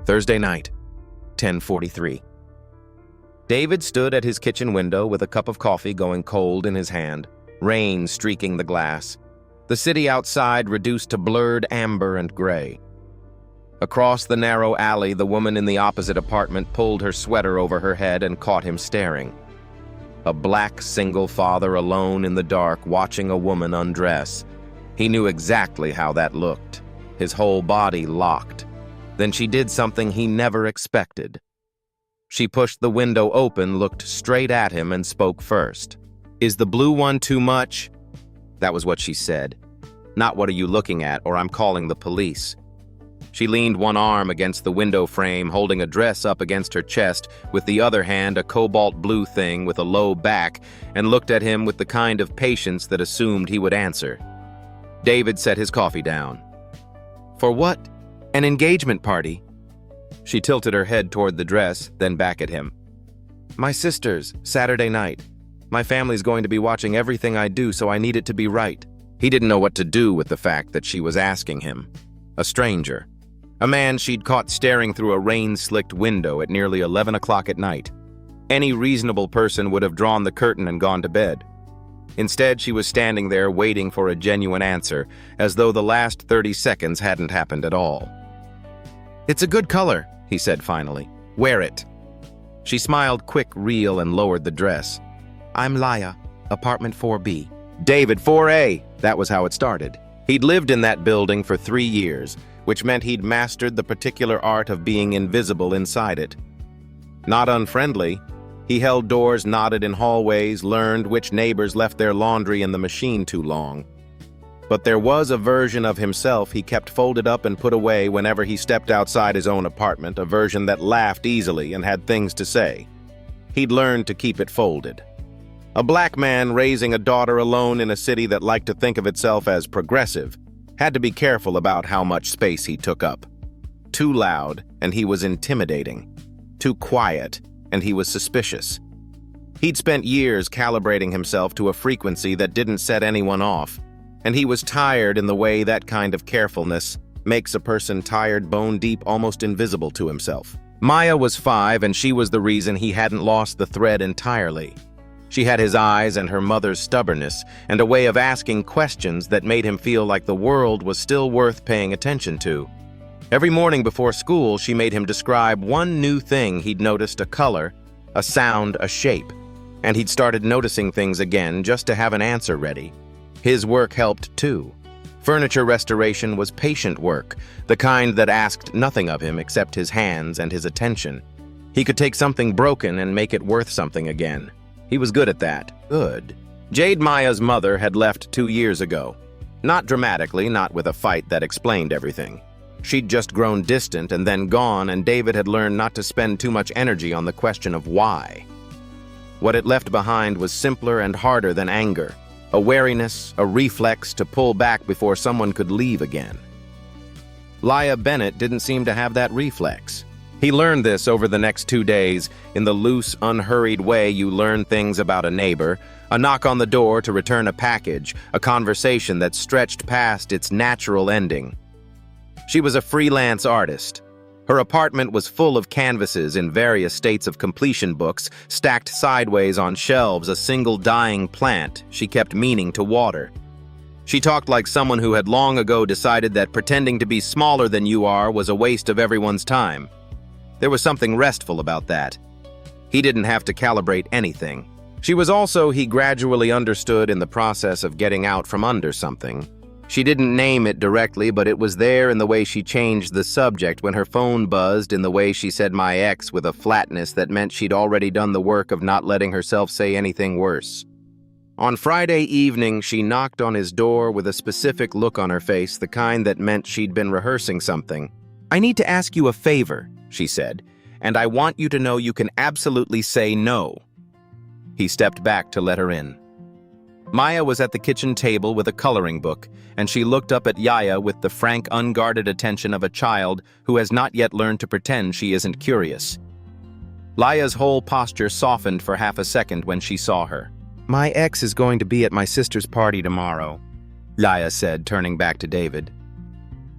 Thursday night, 10:43. David stood at his kitchen window with a cup of coffee going cold in his hand, rain streaking the glass, the city outside reduced to blurred amber and gray. Across the narrow alley, the woman in the opposite apartment pulled her sweater over her head and caught him staring. A black single father alone in the dark watching a woman undress. He knew exactly how that looked, his whole body locked. Then she did something he never expected. She pushed the window open, looked straight at him, and spoke first. "Is the blue one too much?" That was what she said. Not "what are you looking at?" or "I'm calling the police." She leaned one arm against the window frame, holding a dress up against her chest, with the other hand a cobalt blue thing with a low back, and looked at him with the kind of patience that assumed he would answer. David set his coffee down. "For what? An engagement party?" She tilted her head toward the dress, then back at him. "My sister's, Saturday night. My family's going to be watching everything I do, so I need it to be right." He didn't know what to do with the fact that she was asking him. A stranger. A man she'd caught staring through a rain-slicked window at nearly 11 o'clock at night. Any reasonable person would have drawn the curtain and gone to bed. Instead, she was standing there waiting for a genuine answer, as though the last 30 seconds hadn't happened at all. "It's a good color," he said finally. "Wear it." She smiled quick, real, and lowered the dress. "I'm Llaya, apartment 4B. David, 4A. That was how it started. He'd lived in that building for 3 years, which meant he'd mastered the particular art of being invisible inside it. Not unfriendly, he held doors knotted in hallways, learned which neighbors left their laundry in the machine too long. But there was a version of himself he kept folded up and put away whenever he stepped outside his own apartment, a version that laughed easily and had things to say. He'd learned to keep it folded. A black man raising a daughter alone in a city that liked to think of itself as progressive had to be careful about how much space he took up. Too loud, and he was intimidating. Too quiet, and he was suspicious. He'd spent years calibrating himself to a frequency that didn't set anyone off, and he was tired in the way that kind of carefulness makes a person tired bone deep, almost invisible to himself. Maya was 5, and she was the reason he hadn't lost the thread entirely. She had his eyes and her mother's stubbornness, and a way of asking questions that made him feel like the world was still worth paying attention to. Every morning before school, she made him describe one new thing he'd noticed: a color, a sound, a shape. And he'd started noticing things again just to have an answer ready. His work helped too. Furniture restoration was patient work, the kind that asked nothing of him except his hands and his attention. He could take something broken and make it worth something again. He was good at that. Good. Jade, Maya's mother, had left 2 years ago. Not dramatically, not with a fight that explained everything. She'd just grown distant and then gone, and David had learned not to spend too much energy on the question of why. What it left behind was simpler and harder than anger. A wariness, a reflex to pull back before someone could leave again. Llaya Bennett didn't seem to have that reflex. He learned this over the next 2 days, in the loose, unhurried way you learn things about a neighbor, a knock on the door to return a package, a conversation that stretched past its natural ending. She was a freelance artist. Her apartment was full of canvases in various states of completion books, stacked sideways on shelves, a single dying plant she kept meaning to water. She talked like someone who had long ago decided that pretending to be smaller than you are was a waste of everyone's time. There was something restful about that. He didn't have to calibrate anything. She was also, he gradually understood, in the process of getting out from under something. She didn't name it directly, but it was there in the way she changed the subject when her phone buzzed, in the way she said "my ex" with a flatness that meant she'd already done the work of not letting herself say anything worse. On Friday evening, she knocked on his door with a specific look on her face, the kind that meant she'd been rehearsing something. "I need to ask you a favor," she said, "and I want you to know you can absolutely say no." He stepped back to let her in. Maya was at the kitchen table with a coloring book, and she looked up at Llaya with the frank, unguarded attention of a child who has not yet learned to pretend she isn't curious. Llaya's whole posture softened for half a second when she saw her. "My ex is going to be at my sister's party tomorrow," Llaya said, turning back to David.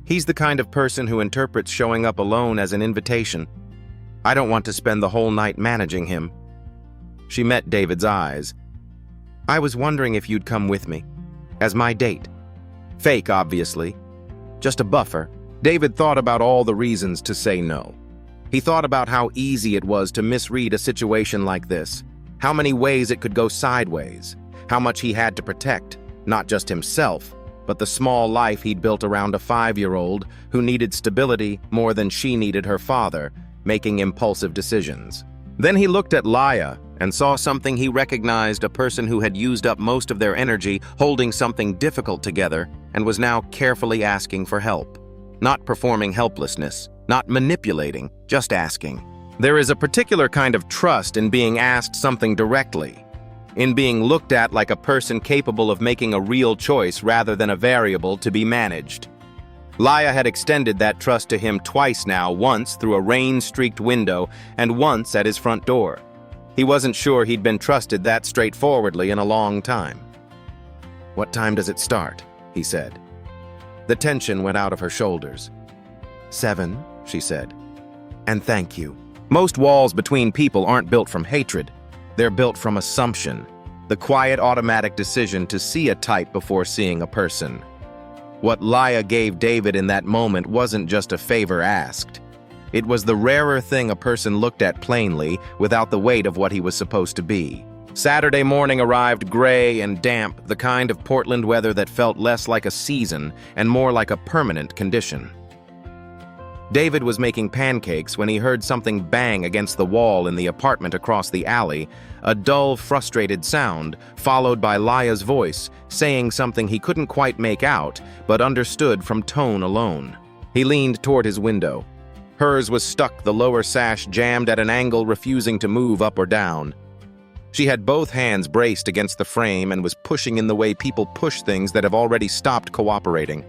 He's the kind of person who interprets showing up alone as an invitation. I don't want to spend the whole night managing him." She met David's eyes. "I was wondering if you'd come with me. As my date. Fake, obviously. Just a buffer." David thought about all the reasons to say no. He thought about how easy it was to misread a situation like this, how many ways it could go sideways, how much he had to protect, not just himself, but the small life he'd built around a 5-year-old who needed stability more than she needed her father, making impulsive decisions. Then he looked at Llaya and saw something he recognized, a person who had used up most of their energy holding something difficult together and was now carefully asking for help. Not performing helplessness, not manipulating, just asking. There is a particular kind of trust in being asked something directly, in being looked at like a person capable of making a real choice rather than a variable to be managed. Llaya had extended that trust to him twice now, once through a rain-streaked window and once at his front door. He wasn't sure he'd been trusted that straightforwardly in a long time. "What time does it start?" he said. The tension went out of her shoulders. 7, she said. "And thank you." Most walls between people aren't built from hatred. They're built from assumption, the quiet automatic decision to see a type before seeing a person. What Llaya gave David in that moment wasn't just a favor asked. It was the rarer thing a person looked at plainly, without the weight of what he was supposed to be. Saturday morning arrived gray and damp, the kind of Portland weather that felt less like a season and more like a permanent condition. David was making pancakes when he heard something bang against the wall in the apartment across the alley, a dull, frustrated sound, followed by Llaya's voice, saying something he couldn't quite make out, but understood from tone alone. He leaned toward his window. Hers was stuck, the lower sash jammed at an angle, refusing to move up or down. She had both hands braced against the frame and was pushing in the way people push things that have already stopped cooperating.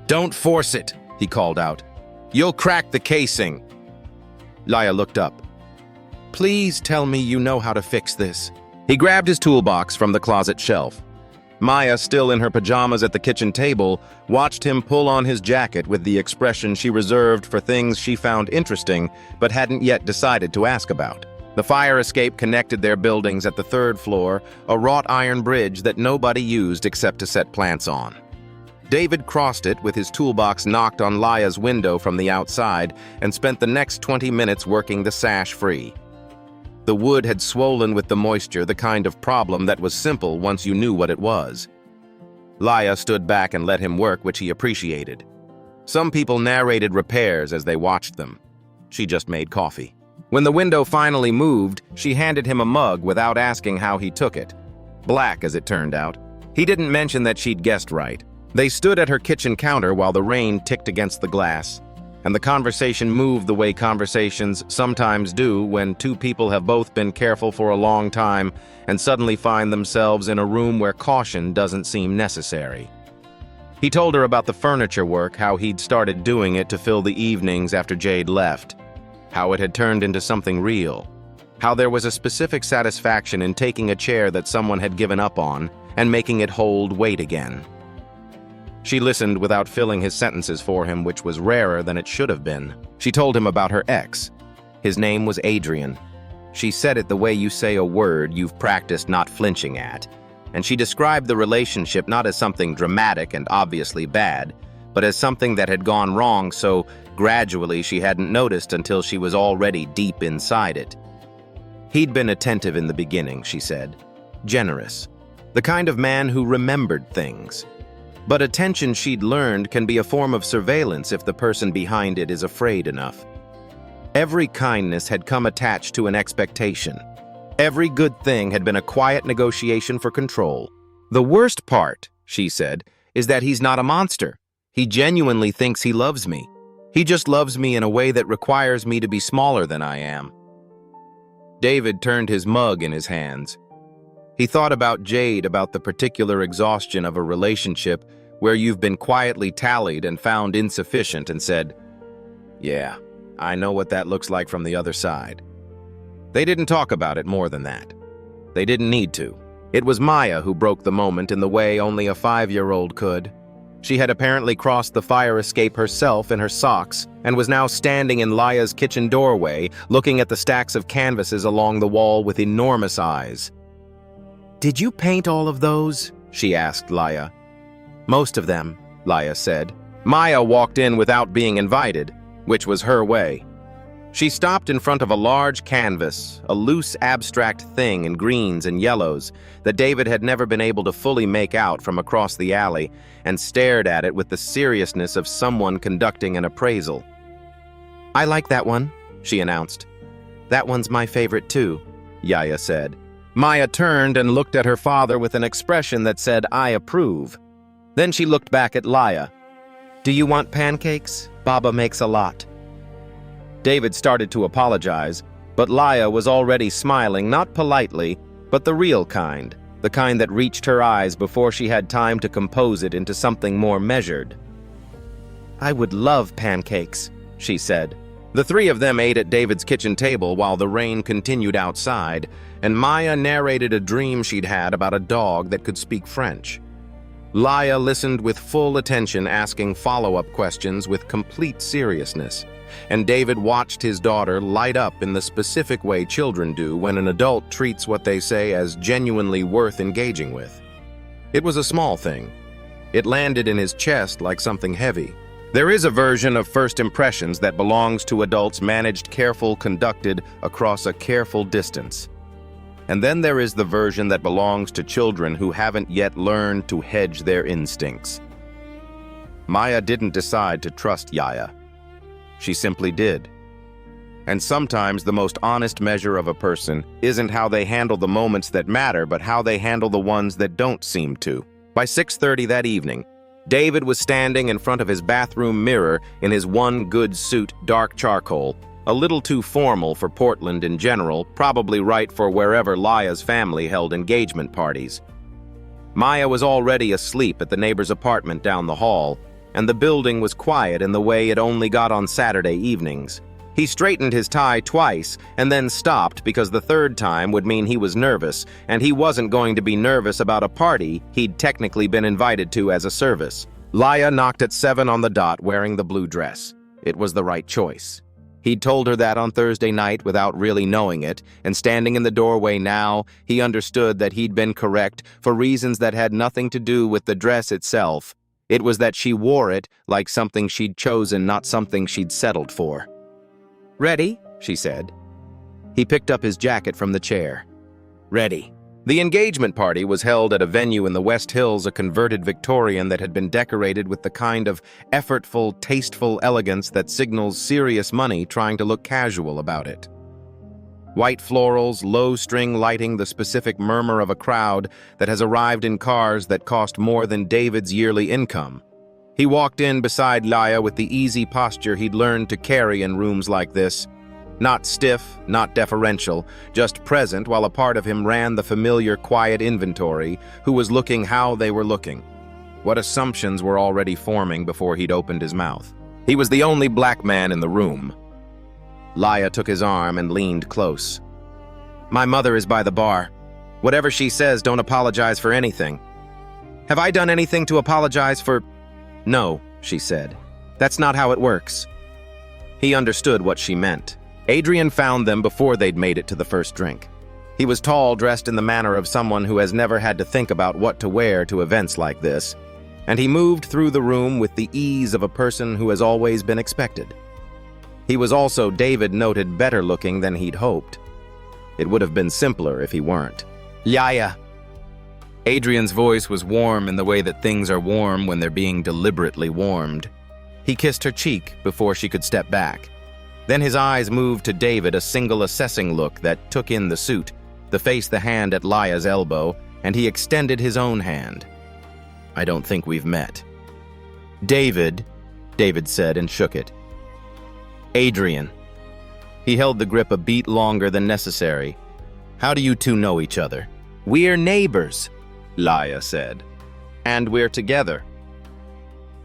"Don't force it," he called out. "You'll crack the casing." Llaya looked up. "Please tell me you know how to fix this." He grabbed his toolbox from the closet shelf. Maya, still in her pajamas at the kitchen table, watched him pull on his jacket with the expression she reserved for things she found interesting but hadn't yet decided to ask about. The fire escape connected their buildings at the 3rd floor, a wrought iron bridge that nobody used except to set plants on. David crossed it with his toolbox knocked on Llaya's window from the outside and spent the next 20 minutes working the sash free. The wood had swollen with the moisture, the kind of problem that was simple once you knew what it was. Llaya stood back and let him work, which he appreciated. Some people narrated repairs as they watched them. She just made coffee. When the window finally moved, she handed him a mug without asking how he took it. Black, as it turned out. He didn't mention that she'd guessed right. They stood at her kitchen counter while the rain ticked against the glass, and the conversation moved the way conversations sometimes do when two people have both been careful for a long time and suddenly find themselves in a room where caution doesn't seem necessary. He told her about the furniture work, how he'd started doing it to fill the evenings after Jade left, how it had turned into something real, how there was a specific satisfaction in taking a chair that someone had given up on and making it hold weight again. She listened without filling his sentences for him, which was rarer than it should have been. She told him about her ex. His name was Adrian. She said it the way you say a word you've practiced not flinching at, and she described the relationship not as something dramatic and obviously bad, but as something that had gone wrong so gradually she hadn't noticed until she was already deep inside it. He'd been attentive in the beginning, she said. Generous. The kind of man who remembered things. But attention, she'd learned, can be a form of surveillance if the person behind it is afraid enough. Every kindness had come attached to an expectation. Every good thing had been a quiet negotiation for control. The worst part, she said, is that he's not a monster. He genuinely thinks he loves me. He just loves me in a way that requires me to be smaller than I am. David turned his mug in his hands. He thought about Jade, about the particular exhaustion of a relationship where you've been quietly tallied and found insufficient, and said, "Yeah, I know what that looks like from the other side." They didn't talk about it more than that. They didn't need to. It was Maya who broke the moment in the way only a 5-year-old could. She had apparently crossed the fire escape herself in her socks and was now standing in Llaya's kitchen doorway, looking at the stacks of canvases along the wall with enormous eyes. "Did you paint all of those?" she asked Llaya. "Most of them," Llaya said. Maya walked in without being invited, which was her way. She stopped in front of a large canvas, a loose abstract thing in greens and yellows that David had never been able to fully make out from across the alley, and stared at it with the seriousness of someone conducting an appraisal. "I like that one," she announced. "That one's my favorite too," Llaya said. Maya turned and looked at her father with an expression that said, "I approve." Then she looked back at Llaya. "Do you want pancakes? Baba makes a lot." David started to apologize, but Llaya was already smiling, not politely, but the real kind, the kind that reached her eyes before she had time to compose it into something more measured. "I would love pancakes," she said. The three of them ate at David's kitchen table while the rain continued outside, and Maya narrated a dream she'd had about a dog that could speak French. Llaya listened with full attention, asking follow-up questions with complete seriousness, and David watched his daughter light up in the specific way children do when an adult treats what they say as genuinely worth engaging with. It was a small thing. It landed in his chest like something heavy. There is a version of first impressions that belongs to adults managed, careful, conducted across a careful distance. And then there is the version that belongs to children who haven't yet learned to hedge their instincts. Maya didn't decide to trust Llaya. She simply did. And sometimes the most honest measure of a person isn't how they handle the moments that matter, but how they handle the ones that don't seem to. By 6:30 that evening, David was standing in front of his bathroom mirror in his one good suit, dark charcoal, a little too formal for Portland in general, probably right for wherever Llaya's family held engagement parties. Maya was already asleep at the neighbor's apartment down the hall, and the building was quiet in the way it only got on Saturday evenings. He straightened his tie twice and then stopped because the third time would mean he was nervous, and he wasn't going to be nervous about a party he'd technically been invited to as a service. Llaya knocked at 7 on the dot wearing the blue dress. It was the right choice. He'd told her that on Thursday night without really knowing it, and standing in the doorway now, he understood that he'd been correct for reasons that had nothing to do with the dress itself. It was that she wore it like something she'd chosen, not something she'd settled for. "Ready?" she said. He picked up his jacket from the chair. "Ready." The engagement party was held at a venue in the West Hills, a converted Victorian that had been decorated with the kind of effortful, tasteful elegance that signals serious money trying to look casual about it. White florals, low string lighting, the specific murmur of a crowd that has arrived in cars that cost more than David's yearly income. He walked in beside Llaya with the easy posture he'd learned to carry in rooms like this. Not stiff, not deferential, just present while a part of him ran the familiar quiet inventory, who was looking how they were looking. What assumptions were already forming before he'd opened his mouth. He was the only black man in the room. Llaya took his arm and leaned close. "My mother is by the bar. Whatever she says, don't apologize for anything." "Have I done anything to apologize for?" "No," she said. "That's not how it works." He understood what she meant. Adrian found them before they'd made it to the first drink. He was tall, dressed in the manner of someone who has never had to think about what to wear to events like this, and he moved through the room with the ease of a person who has always been expected. He was also, David noted, better looking than he'd hoped. It would have been simpler if he weren't. "Llaya." Adrian's voice was warm in the way that things are warm when they're being deliberately warmed. He kissed her cheek before she could step back. Then his eyes moved to David, a single assessing look that took in the suit, the face, the hand at Llaya's elbow, and he extended his own hand. "I don't think we've met." David said and shook it. "Adrian." He held the grip a beat longer than necessary. "How do you two know each other?" "We're neighbors," Llaya said. "And we're together."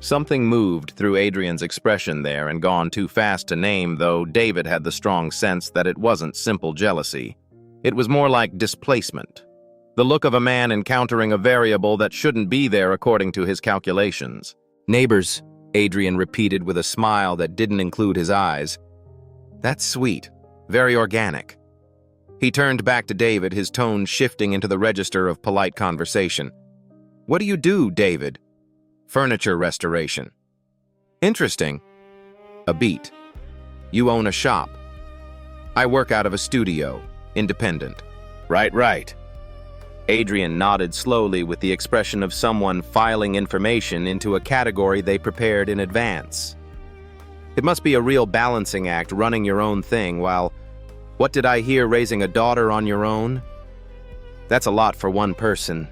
Something moved through Adrian's expression there and gone too fast to name, though David had the strong sense that it wasn't simple jealousy. It was more like displacement. The look of a man encountering a variable that shouldn't be there according to his calculations. Neighbors, Adrian repeated with a smile that didn't include his eyes. That's sweet, very organic. He turned back to David, his tone shifting into the register of polite conversation. What do you do, David? Furniture restoration. Interesting. A beat. You own a shop. I work out of a studio, independent. Right. Adrian nodded slowly with the expression of someone filing information into a category they prepared in advance. It must be a real balancing act running your own thing while, what did I hear, raising a daughter on your own? That's a lot for one person.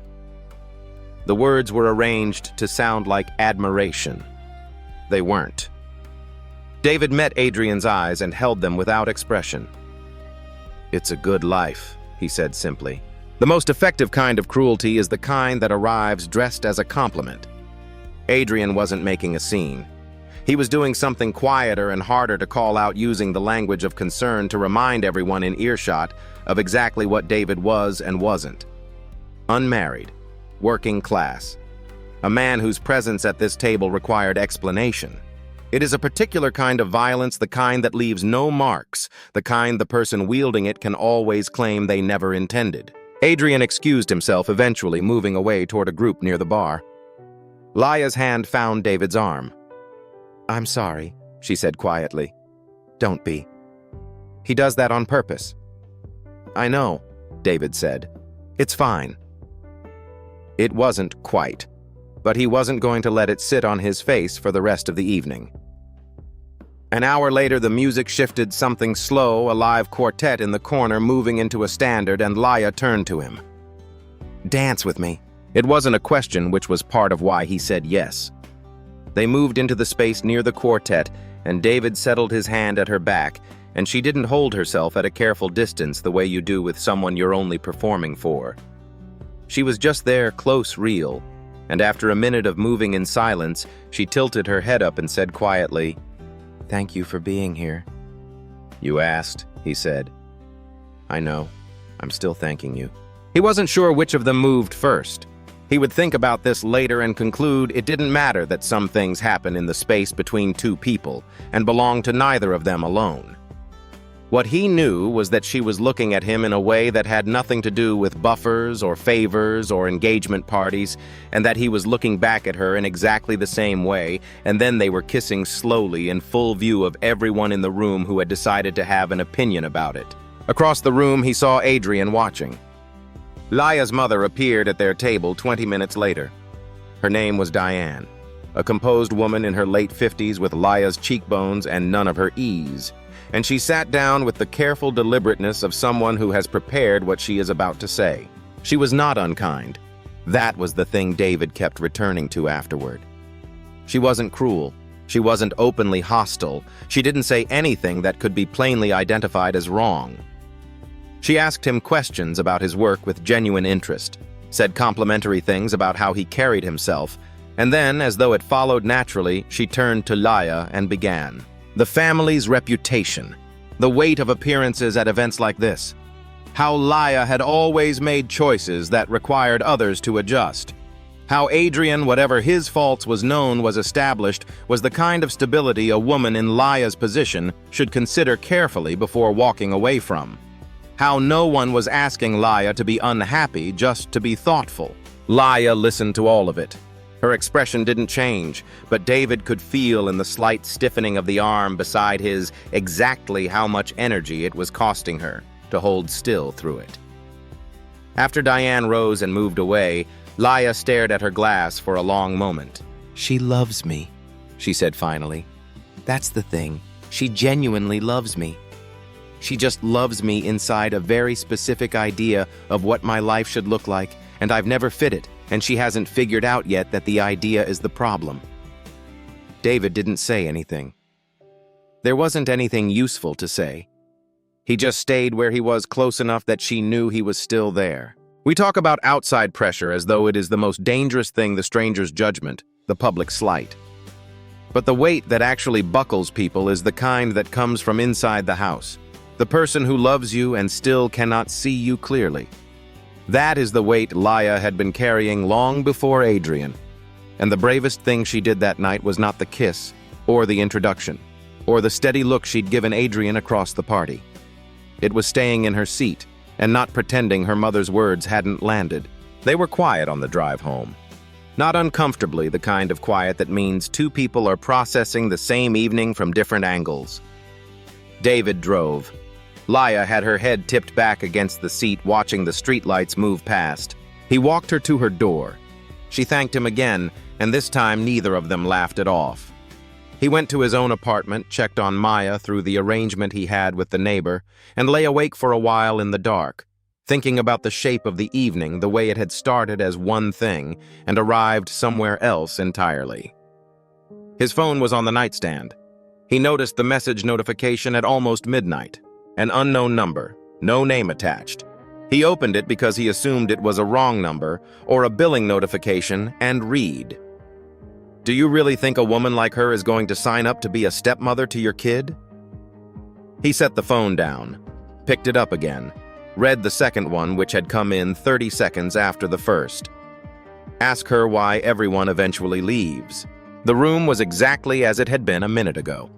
The words were arranged to sound like admiration. They weren't. David met Adrian's eyes and held them without expression. It's a good life, he said simply. The most effective kind of cruelty is the kind that arrives dressed as a compliment. Adrian wasn't making a scene. He was doing something quieter and harder to call out, using the language of concern to remind everyone in earshot of exactly what David was and wasn't. Unmarried, working class, a man whose presence at this table required explanation. It is a particular kind of violence, the kind that leaves no marks, the kind the person wielding it can always claim they never intended. Adrian excused himself, eventually moving away toward a group near the bar. Llaya's hand found David's arm. I'm sorry, she said quietly. Don't be. He does that on purpose. I know, David said. It's fine. It wasn't quite, but he wasn't going to let it sit on his face for the rest of the evening. An hour later, the music shifted, something slow, a live quartet in the corner moving into a standard, and Llaya turned to him. Dance with me. It wasn't a question, which was part of why he said yes. They moved into the space near the quartet, and David settled his hand at her back, and she didn't hold herself at a careful distance the way you do with someone you're only performing for. She was just there, close, real, and after a minute of moving in silence, she tilted her head up and said quietly, Thank you for being here. You asked, he said. I know. I'm still thanking you. He wasn't sure which of them moved first. He would think about this later and conclude it didn't matter that some things happen in the space between two people and belong to neither of them alone. What he knew was that she was looking at him in a way that had nothing to do with buffers or favors or engagement parties, and that he was looking back at her in exactly the same way, and then they were kissing slowly in full view of everyone in the room who had decided to have an opinion about it. Across the room, he saw Adrian watching. Llaya's mother appeared at their table 20 minutes later. Her name was Diane, a composed woman in her late 50s with Llaya's cheekbones and none of her ease. And she sat down with the careful deliberateness of someone who has prepared what she is about to say. She was not unkind. That was the thing David kept returning to afterward. She wasn't cruel. She wasn't openly hostile. She didn't say anything that could be plainly identified as wrong. She asked him questions about his work with genuine interest, said complimentary things about how he carried himself, and then, as though it followed naturally, she turned to Llaya and began. The family's reputation, the weight of appearances at events like this, how Llaya had always made choices that required others to adjust, how Adrian, whatever his faults was known was established, was the kind of stability a woman in Llaya's position should consider carefully before walking away from, how no one was asking Llaya to be unhappy, just to be thoughtful. Llaya listened to all of it. Her expression didn't change, but David could feel in the slight stiffening of the arm beside his exactly how much energy it was costing her to hold still through it. After Diane rose and moved away, Llaya stared at her glass for a long moment. She loves me, she said finally. That's the thing. She genuinely loves me. She just loves me inside a very specific idea of what my life should look like, and I've never fit it. And she hasn't figured out yet that the idea is the problem. David didn't say anything. There wasn't anything useful to say. He just stayed where he was, close enough that she knew he was still there. We talk about outside pressure as though it is the most dangerous thing, the stranger's judgment, the public slight. But the weight that actually buckles people is the kind that comes from inside the house. The person who loves you and still cannot see you clearly. That is the weight Llaya had been carrying long before Adrian. And the bravest thing she did that night was not the kiss, or the introduction, or the steady look she'd given Adrian across the party. It was staying in her seat and not pretending her mother's words hadn't landed. They were quiet on the drive home. Not uncomfortably the kind of quiet that means two people are processing the same evening from different angles. David drove. Llaya had her head tipped back against the seat, watching the streetlights move past. He walked her to her door. She thanked him again, and this time neither of them laughed it off. He went to his own apartment, checked on Maya through the arrangement he had with the neighbor, and lay awake for a while in the dark, thinking about the shape of the evening, the way it had started as one thing and arrived somewhere else entirely. His phone was on the nightstand. He noticed the message notification at almost midnight. An unknown number, no name attached. He opened it because he assumed it was a wrong number or a billing notification and read. "Do you really think a woman like her is going to sign up to be a stepmother to your kid?" He set the phone down, picked it up again, read the second one, which had come in 30 seconds after the first. Ask her why everyone eventually leaves. The room was exactly as it had been a minute ago.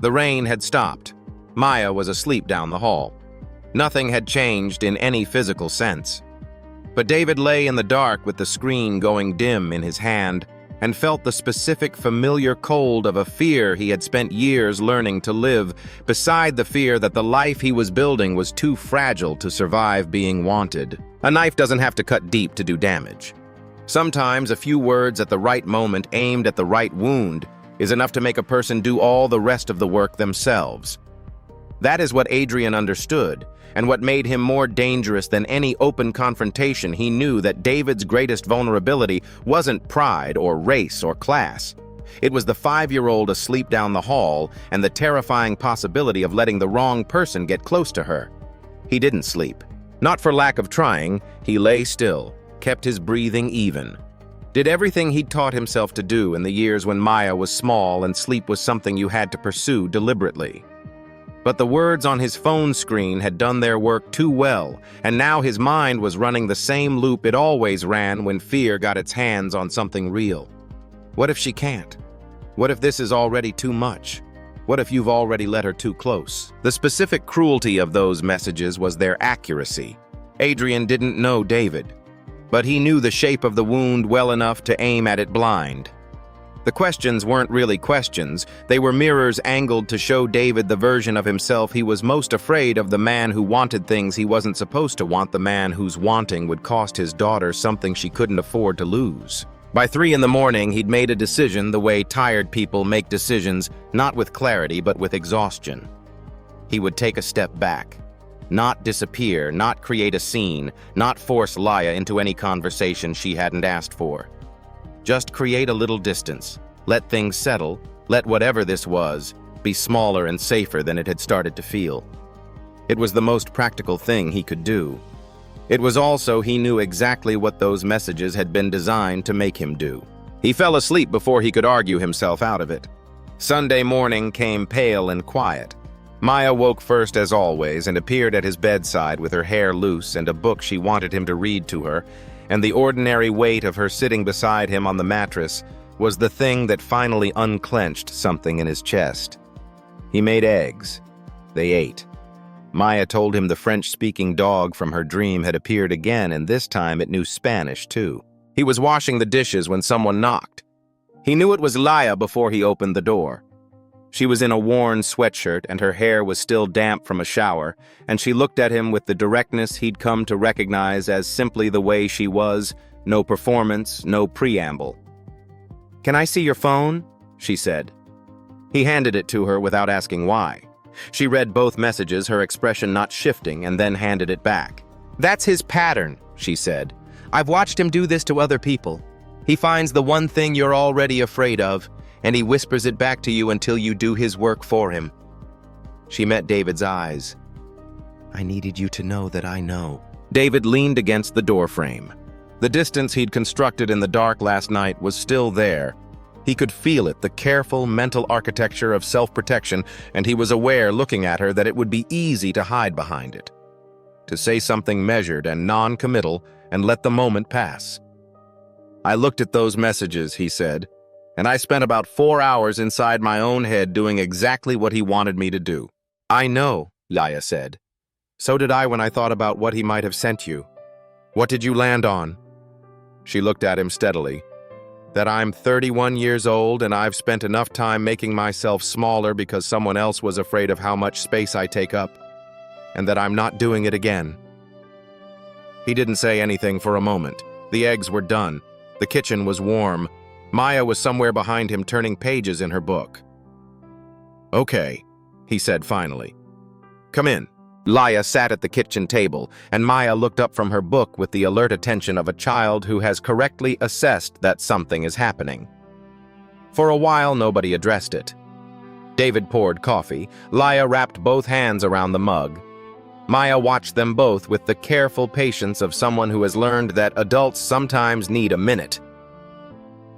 The rain had stopped. Maya was asleep down the hall. Nothing had changed in any physical sense. But David lay in the dark with the screen going dim in his hand and felt the specific familiar cold of a fear he had spent years learning to live, beside the fear that the life he was building was too fragile to survive being wanted. A knife doesn't have to cut deep to do damage. Sometimes a few words at the right moment aimed at the right wound is enough to make a person do all the rest of the work themselves. That is what Adrian understood, and what made him more dangerous than any open confrontation. He knew that David's greatest vulnerability wasn't pride or race or class. It was the 5-year-old asleep down the hall and the terrifying possibility of letting the wrong person get close to her. He didn't sleep. Not for lack of trying, he lay still, kept his breathing even. Did everything he'd taught himself to do in the years when Maya was small and sleep was something you had to pursue deliberately. But the words on his phone screen had done their work too well, and now his mind was running the same loop it always ran when fear got its hands on something real. What if she can't? What if this is already too much? What if you've already let her too close? The specific cruelty of those messages was their accuracy. Adrian didn't know David, but he knew the shape of the wound well enough to aim at it blind. The questions weren't really questions. They were mirrors angled to show David the version of himself he was most afraid of, the man who wanted things he wasn't supposed to want, the man whose wanting would cost his daughter something she couldn't afford to lose. By 3 in the morning, he'd made a decision the way tired people make decisions, not with clarity but with exhaustion. He would take a step back. Not disappear, not create a scene, not force Llaya into any conversation she hadn't asked for. Just create a little distance. Let things settle. Let whatever this was be smaller and safer than it had started to feel. It was the most practical thing he could do. It was also he knew exactly what those messages had been designed to make him do. He fell asleep before he could argue himself out of it. Sunday morning came pale and quiet. Maya woke first as always and appeared at his bedside with her hair loose and a book she wanted him to read to her, and the ordinary weight of her sitting beside him on the mattress was the thing that finally unclenched something in his chest. He made eggs. They ate. Maya told him the French-speaking dog from her dream had appeared again, and this time it knew Spanish, too. He was washing the dishes when someone knocked. He knew it was Llaya before he opened the door. She was in a worn sweatshirt, and her hair was still damp from a shower, and she looked at him with the directness he'd come to recognize as simply the way she was, no performance, no preamble. "Can I see your phone?" she said. He handed it to her without asking why. She read both messages, her expression not shifting, and then handed it back. "That's his pattern," she said. "I've watched him do this to other people. He finds the one thing you're already afraid of, and he whispers it back to you until you do his work for him." She met David's eyes. "I needed you to know that I know." David leaned against the doorframe. The distance he'd constructed in the dark last night was still there. He could feel it, the careful mental architecture of self-protection, and he was aware, looking at her, that it would be easy to hide behind it. To say something measured and non-committal and let the moment pass. I looked at those messages, he said, and I spent about 4 hours inside my own head doing exactly what he wanted me to do. I know, Llaya said. So did I when I thought about what he might have sent you. What did you land on? She looked at him steadily. That I'm 31 years old and I've spent enough time making myself smaller because someone else was afraid of how much space I take up, and that I'm not doing it again. He didn't say anything for a moment. The eggs were done. The kitchen was warm. Maya was somewhere behind him turning pages in her book. Okay, he said finally. Come in. Llaya sat at the kitchen table, and Maya looked up from her book with the alert attention of a child who has correctly assessed that something is happening. For a while, nobody addressed it. David poured coffee. Llaya wrapped both hands around the mug. Maya watched them both with the careful patience of someone who has learned that adults sometimes need a minute.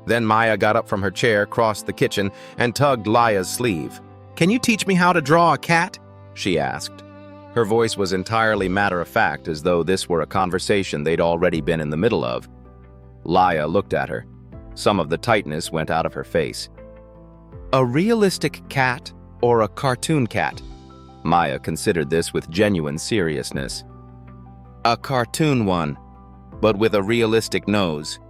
Then Maya got up from her chair, crossed the kitchen, and tugged Llaya's sleeve. "Can you teach me how to draw a cat?" she asked. Her voice was entirely matter-of-fact, as though this were a conversation they'd already been in the middle of. Llaya looked at her. Some of the tightness went out of her face. "A realistic cat or a cartoon cat?" Maya considered this with genuine seriousness. "A cartoon one, but with a realistic nose."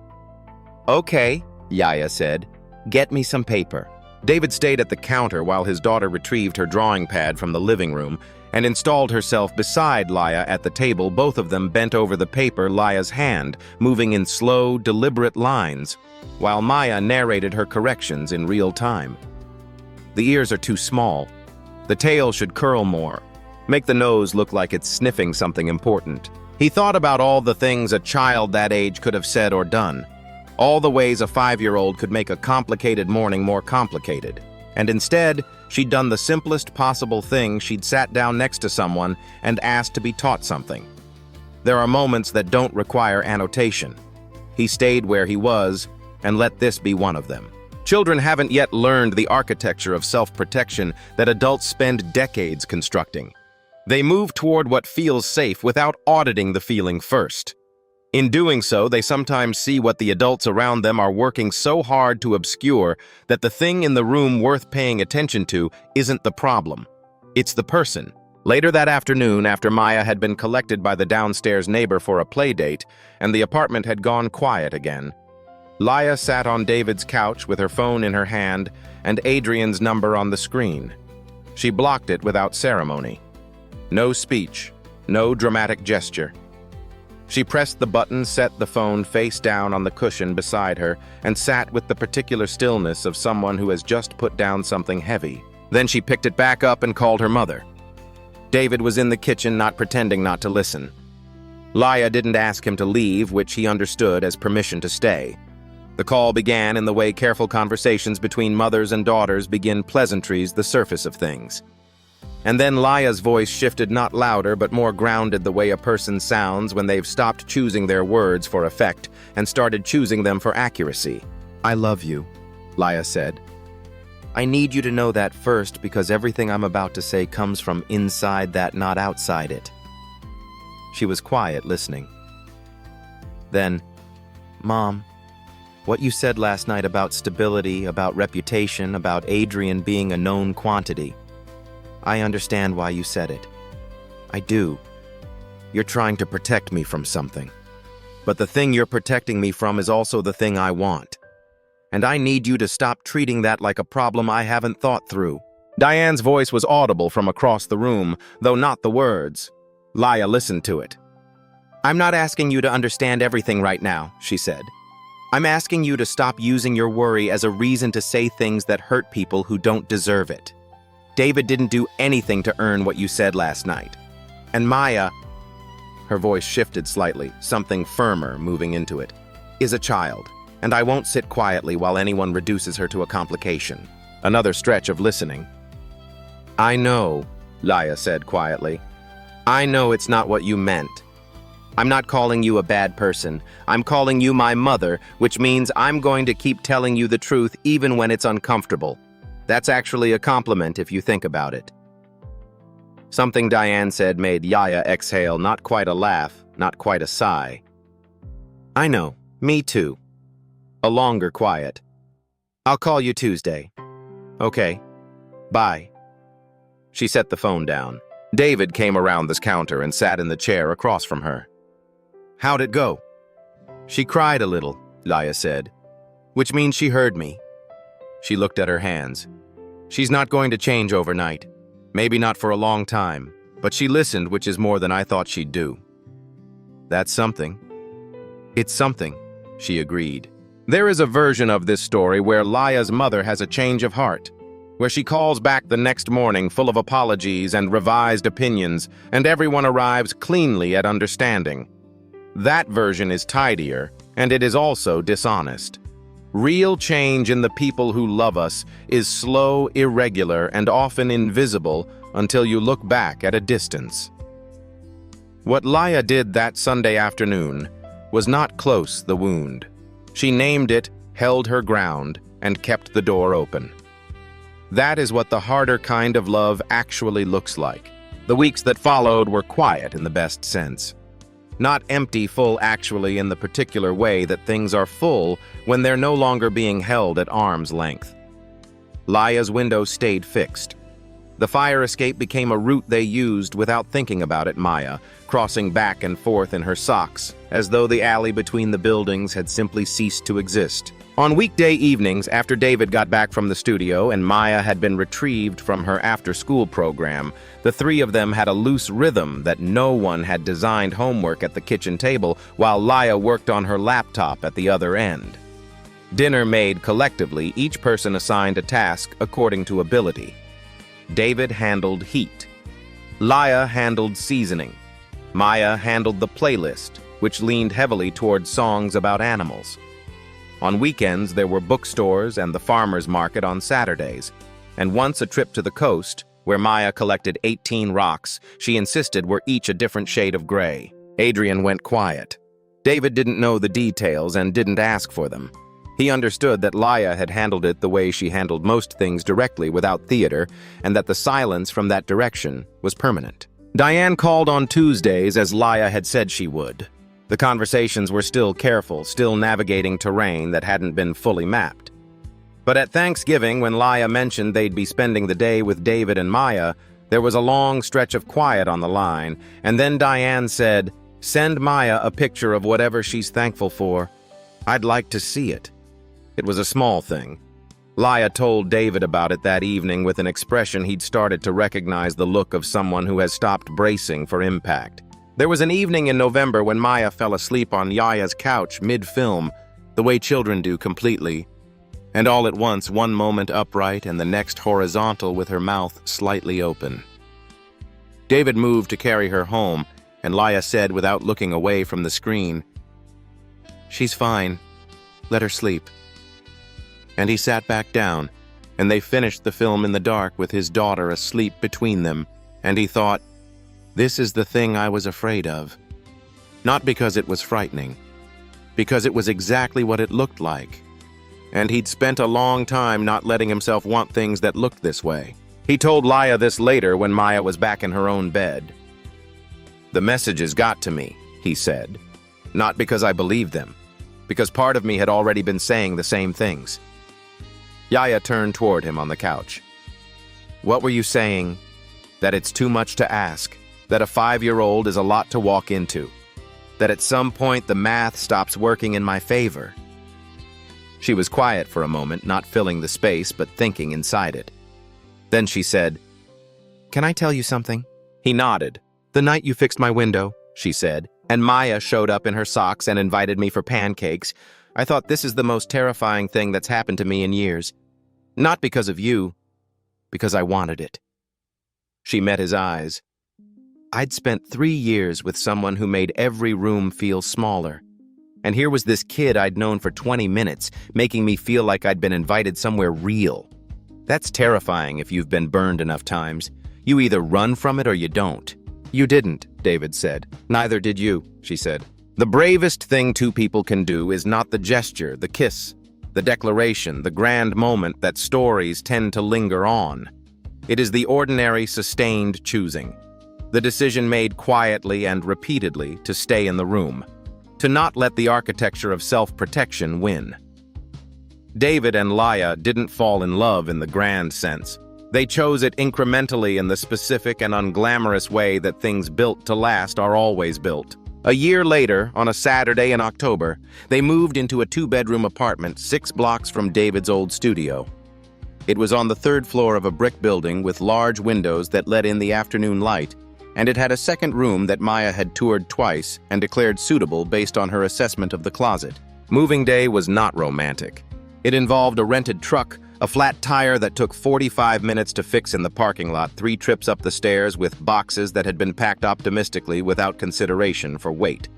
"Okay," Llaya said. "Get me some paper." David stayed at the counter while his daughter retrieved her drawing pad from the living room and installed herself beside Llaya at the table. Both of them bent over the paper, Llaya's hand moving in slow, deliberate lines, while Maya narrated her corrections in real time. The ears are too small. The tail should curl more. Make the nose look like it's sniffing something important. He thought about all the things a child that age could have said or done. All the ways a 5-year-old could make a complicated morning more complicated. And instead, she'd done the simplest possible thing. She'd sat down next to someone and asked to be taught something. There are moments that don't require annotation. He stayed where he was and let this be one of them. Children haven't yet learned the architecture of self-protection that adults spend decades constructing. They move toward what feels safe without auditing the feeling first. In doing so, they sometimes see what the adults around them are working so hard to obscure that the thing in the room worth paying attention to isn't the problem. It's the person. Later that afternoon, after Maya had been collected by the downstairs neighbor for a play date, and the apartment had gone quiet again, Llaya sat on David's couch with her phone in her hand and Adrian's number on the screen. She blocked it without ceremony. No speech, no dramatic gesture. She pressed the button, set the phone face down on the cushion beside her, and sat with the particular stillness of someone who has just put down something heavy. Then she picked it back up and called her mother. David was in the kitchen, not pretending not to listen. Llaya didn't ask him to leave, which he understood as permission to stay. The call began in the way careful conversations between mothers and daughters begin pleasantries, the surface of things. And then Llaya's voice shifted, not louder but more grounded, the way a person sounds when they've stopped choosing their words for effect and started choosing them for accuracy. "I love you," Llaya said. "I need you to know that first, because everything I'm about to say comes from inside that, not outside it." She was quiet, listening. Then, "Mom, what you said last night about stability, about reputation, about Adrian being a known quantity, I understand why you said it. I do. You're trying to protect me from something. But the thing you're protecting me from is also the thing I want. And I need you to stop treating that like a problem I haven't thought through." Diane's voice was audible from across the room, though not the words. Llaya listened to it. "I'm not asking you to understand everything right now," she said. "I'm asking you to stop using your worry as a reason to say things that hurt people who don't deserve it. David didn't do anything to earn what you said last night. And Maya," her voice shifted slightly, something firmer moving into it, "is a child, and I won't sit quietly while anyone reduces her to a complication." Another stretch of listening. "I know," Llaya said quietly. "I know it's not what you meant. I'm not calling you a bad person. I'm calling you my mother, which means I'm going to keep telling you the truth even when it's uncomfortable. That's actually a compliment if you think about it." Something Diane said made Llaya exhale, not quite a laugh, not quite a sigh. "I know, me too. A longer quiet. "I'll call you Tuesday." "Okay. Bye." She set the phone down. David came around this counter and sat in the chair across from her. "How'd it go?" "She cried a little," Llaya said, "which means she heard me." She looked at her hands. "She's not going to change overnight. Maybe not for a long time, but she listened, which is more than I thought she'd do." "That's something." "It's something," she agreed. There is a version of this story where Llaya's mother has a change of heart, where she calls back the next morning full of apologies and revised opinions, and everyone arrives cleanly at understanding. That version is tidier, and it is also dishonest. Real change in the people who love us is slow, irregular, and often invisible until you look back at a distance. What Llaya did that Sunday afternoon was not close the wound. She named it, held her ground, and kept the door open. That is what the harder kind of love actually looks like. The weeks that followed were quiet in the best sense. Not empty full actually in the particular way that things are full when they're no longer being held at arm's length. Llaya's window stayed fixed. The fire escape became a route they used without thinking about it, Maya, crossing back and forth in her socks, as though the alley between the buildings had simply ceased to exist. On weekday evenings, after David got back from the studio and Maya had been retrieved from her after-school program, the three of them had a loose rhythm that no one had designed homework at the kitchen table while Llaya worked on her laptop at the other end. Dinner made collectively, each person assigned a task according to ability. David handled heat. Llaya handled seasoning. Maya handled the playlist, which leaned heavily towards songs about animals. On weekends, there were bookstores and the farmers market on Saturdays, and once a trip to the coast, where Maya collected 18 rocks she insisted were each a different shade of gray. Adrian went quiet. David didn't know the details and didn't ask for them. He understood that Llaya had handled it the way she handled most things directly without theater, and that the silence from that direction was permanent. Diane called on Tuesdays as Llaya had said she would. The conversations were still careful, still navigating terrain that hadn't been fully mapped. But at Thanksgiving, when Llaya mentioned they'd be spending the day with David and Maya, there was a long stretch of quiet on the line, and then Diane said, "Send Maya a picture of whatever she's thankful for. I'd like to see it." It was a small thing. Llaya told David about it that evening with an expression he'd started to recognize the look of someone who has stopped bracing for impact. There was an evening in November when Maya fell asleep on Llaya's couch mid-film, the way children do completely, and all at once one moment upright and the next horizontal with her mouth slightly open. David moved to carry her home, and Llaya said without looking away from the screen, "She's fine. Let her sleep." And he sat back down, and they finished the film in the dark with his daughter asleep between them, and he thought, this is the thing I was afraid of. Not because it was frightening, because it was exactly what it looked like. And he'd spent a long time not letting himself want things that looked this way. He told Llaya this later when Maya was back in her own bed. "The messages got to me," he said. "Not because I believed them, because part of me had already been saying the same things." Llaya turned toward him on the couch. "What were you saying? That it's too much to ask, that a 5-year-old is a lot to walk into, that at some point the math stops working in my favor." She was quiet for a moment, not filling the space, but thinking inside it. Then she said, "Can I tell you something?" He nodded. "The night you fixed my window," she said, "and Maya showed up in her socks and invited me for pancakes, I thought this is the most terrifying thing that's happened to me in years. Not because of you, because I wanted it." She met his eyes. "I'd spent 3 years with someone who made every room feel smaller. And here was this kid I'd known for 20 minutes, making me feel like I'd been invited somewhere real. That's terrifying if you've been burned enough times. You either run from it or you don't." "You didn't," David said. "Neither did you," she said. The bravest thing two people can do is not the gesture, the kiss, the declaration, the grand moment that stories tend to linger on. It is the ordinary, sustained choosing. The decision made quietly and repeatedly to stay in the room. To not let the architecture of self-protection win. David and Llaya didn't fall in love in the grand sense. They chose it incrementally in the specific and unglamorous way that things built to last are always built. A year later, on a Saturday in October, they moved into a 2-bedroom apartment 6 blocks from David's old studio. It was on the 3rd floor of a brick building with large windows that let in the afternoon light, and it had a second room that Maya had toured twice and declared suitable based on her assessment of the closet. Moving day was not romantic. It involved a rented truck, a flat tire that took 45 minutes to fix in the parking lot, 3 trips up the stairs with boxes that had been packed optimistically without consideration for weight,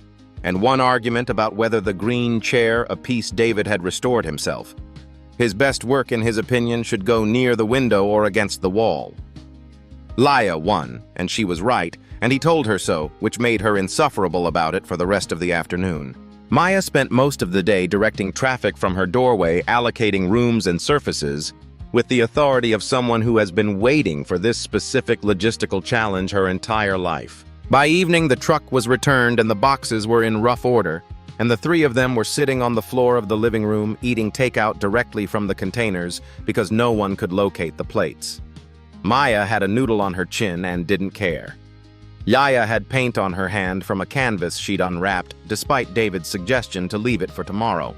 and 1 argument about whether the green chair, a piece David had restored himself. His best work, in his opinion, should go near the window or against the wall. Llaya won, and she was right, and he told her so, which made her insufferable about it for the rest of the afternoon. Maya spent most of the day directing traffic from her doorway, allocating rooms and surfaces, with the authority of someone who has been waiting for this specific logistical challenge her entire life. By evening, the truck was returned and the boxes were in rough order, and the 3 of them were sitting on the floor of the living room, eating takeout directly from the containers because no one could locate the plates. Maya had a noodle on her chin and didn't care. Llaya had paint on her hand from a canvas she'd unwrapped, despite David's suggestion to leave it for tomorrow.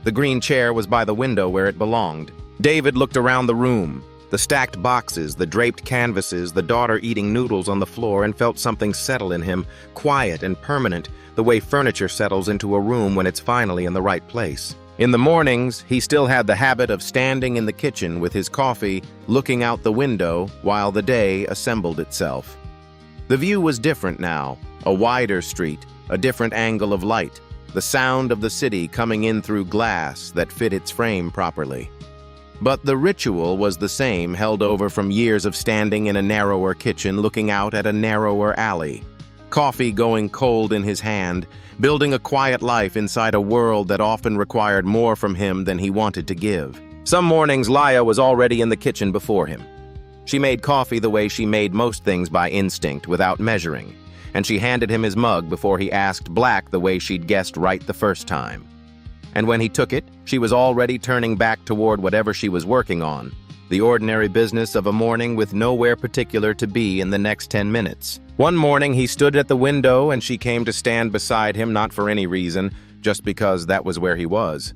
The green chair was by the window where it belonged. David looked around the room, the stacked boxes, the draped canvases, the daughter eating noodles on the floor, and felt something settle in him, quiet and permanent, the way furniture settles into a room when it's finally in the right place. In the mornings, he still had the habit of standing in the kitchen with his coffee, looking out the window while the day assembled itself. The view was different now, a wider street, a different angle of light, the sound of the city coming in through glass that fit its frame properly. But the ritual was the same, held over from years of standing in a narrower kitchen looking out at a narrower alley. Coffee going cold in his hand, building a quiet life inside a world that often required more from him than he wanted to give. Some mornings, Llaya was already in the kitchen before him. She made coffee the way she made most things by instinct, without measuring, and she handed him his mug before he asked black the way she'd guessed right the first time. And when he took it, she was already turning back toward whatever she was working on, the ordinary business of a morning with nowhere particular to be in the next 10 minutes. One morning he stood at the window and she came to stand beside him, not for any reason, just because that was where he was.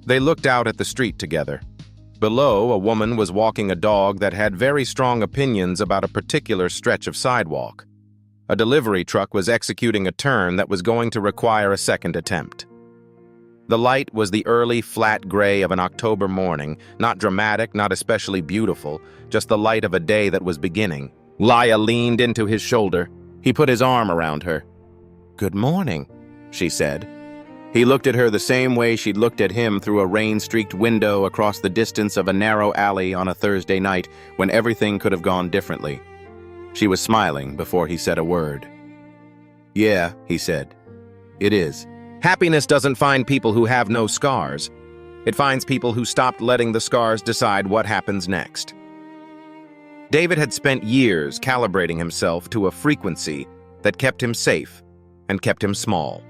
They looked out at the street together. Below, a woman was walking a dog that had very strong opinions about a particular stretch of sidewalk. A delivery truck was executing a turn that was going to require a second attempt. The light was the early, flat gray of an October morning, not dramatic, not especially beautiful, just the light of a day that was beginning. Llaya leaned into his shoulder. He put his arm around her. "Good morning," she said. He looked at her the same way she'd looked at him through a rain-streaked window across the distance of a narrow alley on a Thursday night when everything could have gone differently. She was smiling before he said a word. "Yeah," he said. "It is. Happiness doesn't find people who have no scars. It finds people who stopped letting the scars decide what happens next." David had spent years calibrating himself to a frequency that kept him safe and kept him small.